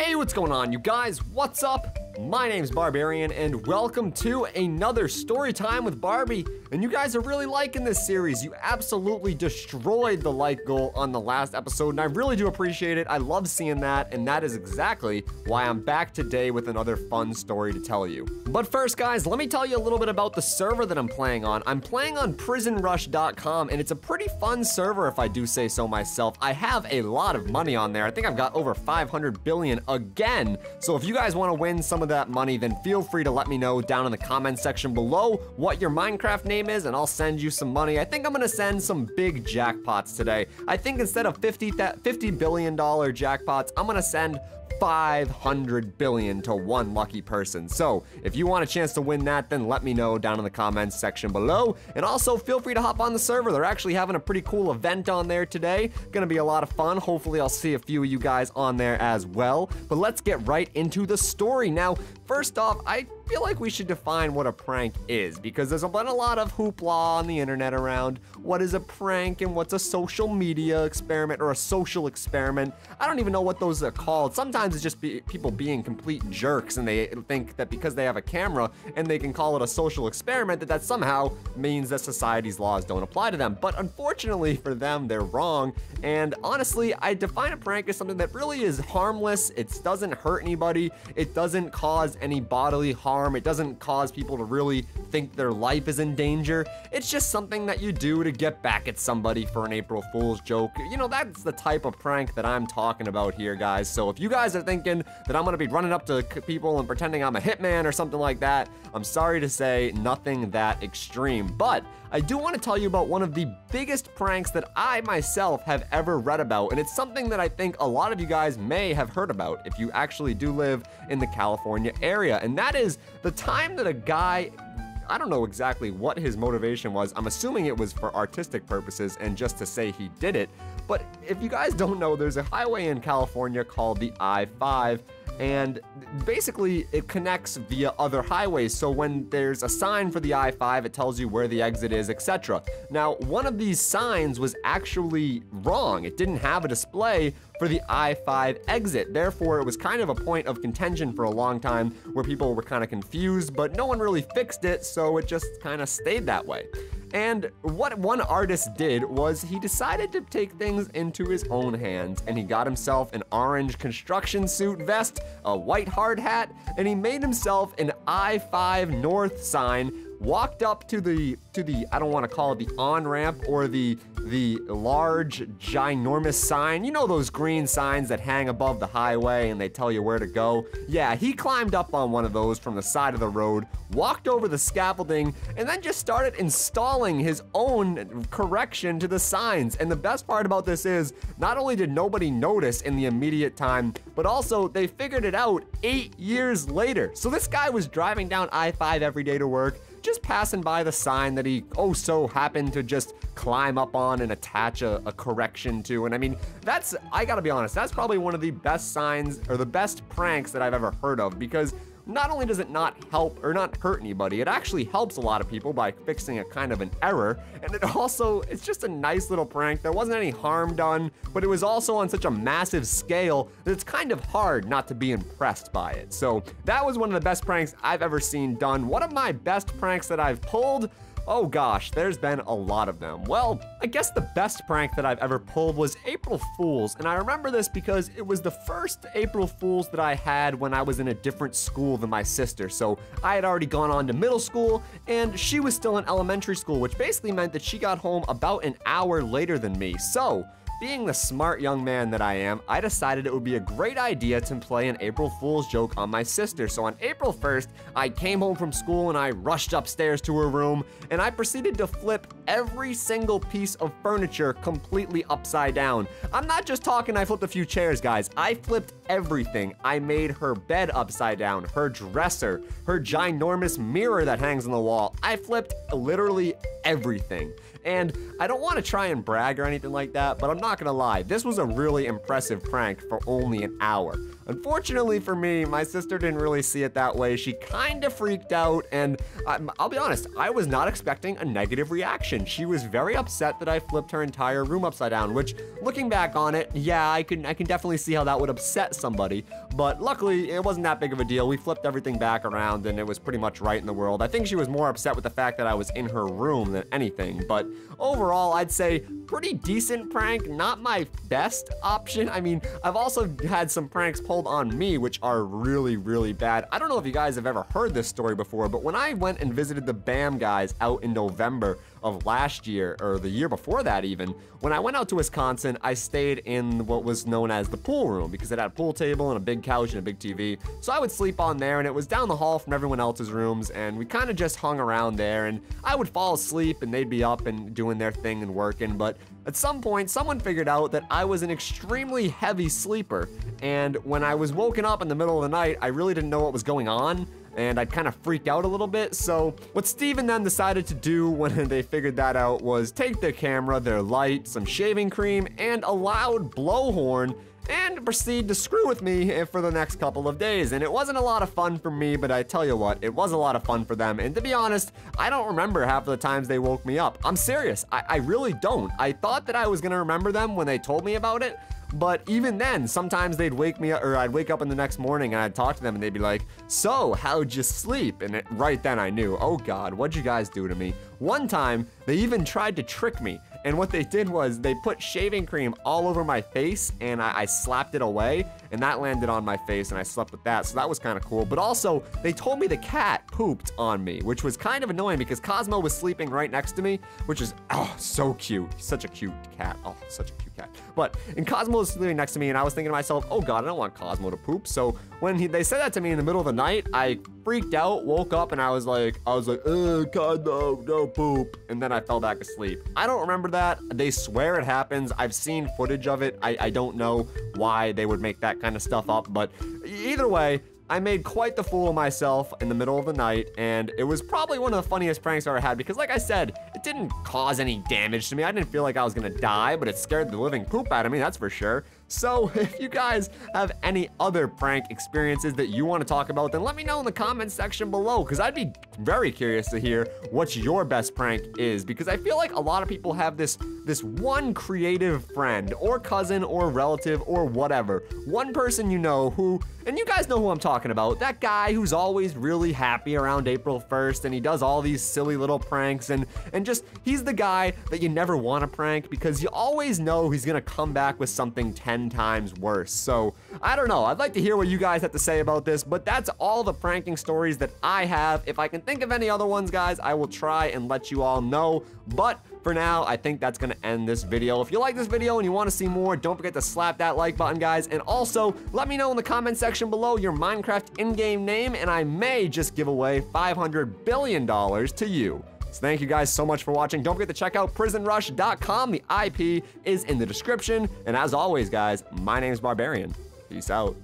Hey, what's going on, you guys? What's up? My name's Barbarian, and welcome to another story time with Barbie. And you guys are really liking this series. You absolutely destroyed the like goal on the last episode, and I really do appreciate it. I love seeing that, and that is exactly why I'm back today with another fun story to tell you. But first, guys, let me tell you a little bit about the server that I'm playing on. I'm playing on prisonrush.com, and it's a pretty fun server if I do say so myself. I have a lot of money on there. I think I've got over 500 billion again. So if you guys want to win some of that money, then feel free to let me know down in the comment section below what your Minecraft name is, and I'll send you some money. I think I'm gonna send some big jackpots today. I think instead of $50 billion jackpots, I'm gonna send 500 billion to one lucky person. So if you want a chance to win that, then let me know down in the comments section below. And also feel free to hop on the server. They're actually having a pretty cool event on there today. Gonna be a lot of fun. Hopefully I'll see a few of you guys on there as well. But let's get right into the story. Now, first off, I feel like we should define what a prank is, because there's been a lot of hoopla on the internet around what is a prank and what's a social media experiment or a social experiment. I don't even know what those are called. Sometimes it's just people being complete jerks, and they think that because they have a camera and they can call it a social experiment, that somehow means that society's laws don't apply to them. But unfortunately for them, they're wrong. And honestly, I define a prank as something that really is harmless. It doesn't hurt anybody. It doesn't cause any bodily harm. It doesn't cause people to really think their life is in danger. It's just something that you do to get back at somebody for an April Fool's joke. You know, that's the type of prank that I'm talking about here, guys. So if you guys are thinking that I'm gonna be running up to people and pretending I'm a hitman or something like that, I'm sorry to say, nothing that extreme. But I do want to tell you about one of the biggest pranks that I myself have ever read about, and it's something that I think a lot of you guys may have heard about if you actually do live in the California area, and that is the time that a guy, I don't know exactly what his motivation was. I'm assuming it was for artistic purposes and just to say he did it. But if you guys don't know, there's a highway in California called the I-5, and basically it connects via other highways. So when there's a sign for the I-5, it tells you where the exit is, etc. Now, one of these signs was actually wrong. It didn't have a display for the I-5 exit. Therefore, it was kind of a point of contention for a long time where people were kind of confused, but no one really fixed it, so it just kind of stayed that way. And what one artist did was he decided to take things into his own hands, and he got himself an orange construction suit vest, a white hard hat, and he made himself an I-5 North sign, walked up to the I don't want to call it the on-ramp or the large ginormous sign. You know those green signs that hang above the highway and they tell you where to go? Yeah, he climbed up on one of those from the side of the road, walked over the scaffolding, and then just started installing his own correction to the signs. And the best part about this is, not only did nobody notice in the immediate time, but also they figured it out 8 years later. So this guy was driving down I-5 every day to work, just passing by the sign that he so happened to just climb up on and attach a correction to. And I mean, I gotta be honest, that's probably one of the best signs or the best pranks that I've ever heard of, because not only does it not help or not hurt anybody, it actually helps a lot of people by fixing a kind of an error. And it's just a nice little prank. There wasn't any harm done, but it was also on such a massive scale that it's kind of hard not to be impressed by it. So that was one of the best pranks I've ever seen done. One of my best pranks that I've pulled, oh gosh, there's been a lot of them. Well, I guess the best prank that I've ever pulled was April Fool's, and I remember this because it was the first April Fool's that I had when I was in a different school than my sister. So I had already gone on to middle school, and she was still in elementary school, which basically meant that she got home about an hour later than me. So being the smart young man that I am, I decided it would be a great idea to play an April Fool's joke on my sister. So on April 1st, I came home from school and I rushed upstairs to her room, and I proceeded to flip every single piece of furniture completely upside down. I'm not just talking I flipped a few chairs, guys. I flipped everything. I made her bed upside down, her dresser, her ginormous mirror that hangs on the wall. I flipped literally everything. And I don't want to try and brag or anything like that, but I'm not gonna lie, this was a really impressive prank for only an hour. Unfortunately for me, my sister didn't really see it that way. She kind of freaked out, and I'll be honest, I was not expecting a negative reaction. and she was very upset that I flipped her entire room upside down, which, looking back on it, yeah, I can definitely see how that would upset somebody, but luckily, it wasn't that big of a deal. We flipped everything back around, and it was pretty much right in the world. I think she was more upset with the fact that I was in her room than anything, but overall, I'd say pretty decent prank, not my best option. I mean, I've also had some pranks pulled on me, which are really, really bad. I don't know if you guys have ever heard this story before, but when I went and visited the BAM guys out in November of last year, or the year before that even, when I went out to Wisconsin, I stayed in what was known as the pool room because it had a pool table and a big couch and a big TV. So I would sleep on there, and it was down the hall from everyone else's rooms, and we kind of just hung around there, and I would fall asleep and they'd be up and doing their thing and working, but at some point, someone figured out that I was an extremely heavy sleeper, and when I was woken up in the middle of the night, I really didn't know what was going on, and I'd kind of freak out a little bit. So what Steven then decided to do when they figured that out was take their camera, their light, some shaving cream, and a loud blowhorn, and proceed to screw with me for the next couple of days. And it wasn't a lot of fun for me, but I tell you what, it was a lot of fun for them. And to be honest, I don't remember half of the times they woke me up. I'm serious, I really don't. I thought that I was gonna remember them when they told me about it, but even then, sometimes they'd wake me up, or I'd wake up in the next morning and I'd talk to them and they'd be like, so, how'd you sleep? And right then I knew, oh God, what'd you guys do to me? One time, they even tried to trick me. And what they did was they put shaving cream all over my face, and I slapped it away, and that landed on my face, and I slept with that, so that was kind of cool. But also, they told me the cat pooped on me, which was kind of annoying because Cosmo was sleeping right next to me, which is, oh, so cute. He's such a cute cat. Oh, such a cute cat. And Cosmo was sleeping next to me, and I was thinking to myself, oh God, I don't want Cosmo to poop. So when they said that to me in the middle of the night, I freaked out, woke up, and I was like, Cosmo, no poop. And then I fell back asleep. I don't remember that. They swear it happens. I've seen footage of it. I don't know why they would make that kind of stuff up, but either way, I made quite the fool of myself in the middle of the night, and it was probably one of the funniest pranks I ever had because, like I said, it didn't cause any damage to me. I didn't feel like I was gonna die, but it scared the living poop out of me, that's for sure. So if you guys have any other prank experiences that you want to talk about, then let me know in the comments section below, because I'd be very curious to hear what your best prank is, because I feel like a lot of people have this one creative friend or cousin or relative or whatever, one person you know who, and you guys know who I'm talking about, that guy who's always really happy around April 1st, and he does all these silly little pranks, and just, he's the guy that you never want to prank because you always know he's gonna come back with something 10 times worse. So I don't know, I'd like to hear what you guys have to say about this, but that's all the pranking stories that I have. If I can think of any other ones, guys, I will try and let you all know, but for now, I think that's gonna end this video. If you like this video and you want to see more, don't forget to slap that like button, guys, and also let me know in the comment section below your Minecraft in-game name, and I may just give away $500 billion to you. So thank you guys so much for watching. Don't forget to check out prisonrush.com. The IP is in the description. And as always, guys, my name's Barbarian. Peace out.